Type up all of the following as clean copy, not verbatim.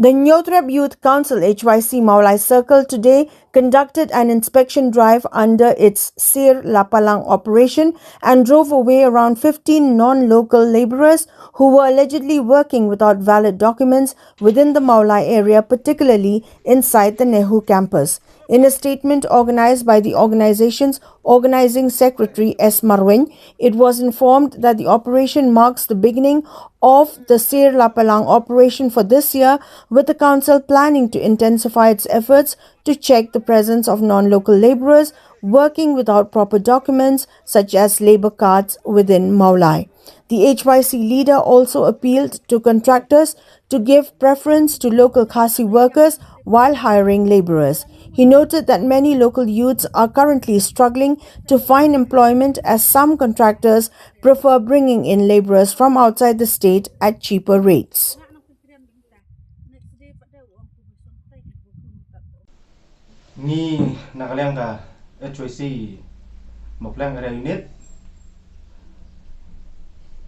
The Nyotreb Youth Council HYC Mawlai Circle today conducted an inspection drive under its Sier Lapalang operation and drove away around 15 non-local labourers who were allegedly working without valid documents within the Mawlai area, particularly inside the Nehu campus. In a statement organized by the organization's organizing secretary S. Marwen, it was informed that the operation marks the beginning of the Sier Lapalang operation for this year, with the council planning to intensify its efforts to check the presence of non-local labourers working without proper documents such as labour cards within Mawlai. The HYC leader also appealed to contractors to give preference to local Khasi workers while hiring labourers. He noted that many local youths are currently struggling to find employment as some contractors prefer bringing in labourers from outside the state at cheaper rates. Ni nakaliang ka HYC Mawlai area unit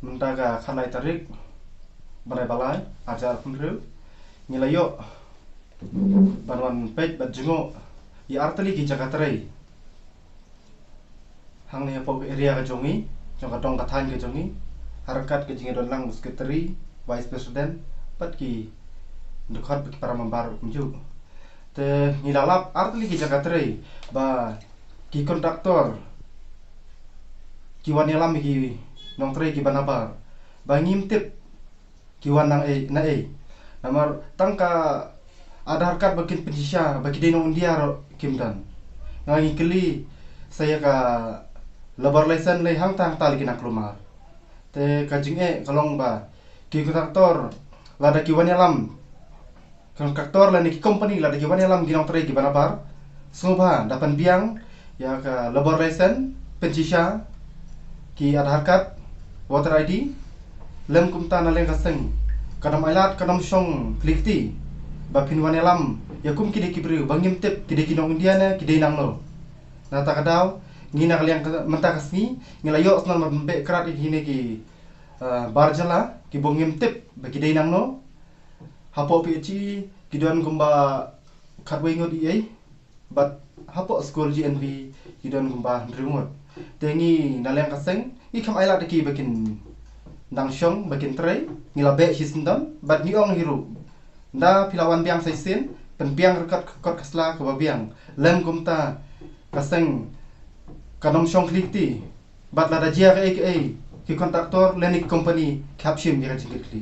mentaga khalai tarik balai balai ajar punril nilayo banwan pej badjungo ya artali ki jakatrai hang ne pok area ka jongi jong ka tong kathan ka jongi harakat ke jinge donlang secretary vice president pat ki dekhat ki para membar kumju te nilalap artali ki jakatrai ba ki kontraktor ki wanelam ki nong tray ki banabar bangim tip ki wanang na namar tangka adhar card bakin penisha bagi denong India kimdan ngangi keli saya ka labar license le hang tang tal ginak rumah te kajing kalong ba ki kontraktor lada ki wanelam kontraktor la ni company lada ki wanelam ginong tray ki banabar subha dapan biang ya ka labar license penisha ki adhar card voter ID lem kumta na leng kaseng kadam ailat kadam song klikti bapin wanelam yakum kide kibru bangim tip kide kinong indiana kide nangno na takadaw ngina kaliang menta kasni ngilayo snal mabbe krat hine ki barjala ki bongim tip bakide nangno hapo pichi kidon kumba khatwei ngot ei but hapo school GNV kidon kumba ndrumot tengi naleng kaseng ikam ailat ki bakin nangshong bakin tray ngilabe hisindam bat niong hiru nda pilawan biang saisin pen biang rekat kot kasla ko biang lem kumta kaseng kanom shong klikti bat lada jia ki kontraktor lenik company caption bi rajing kli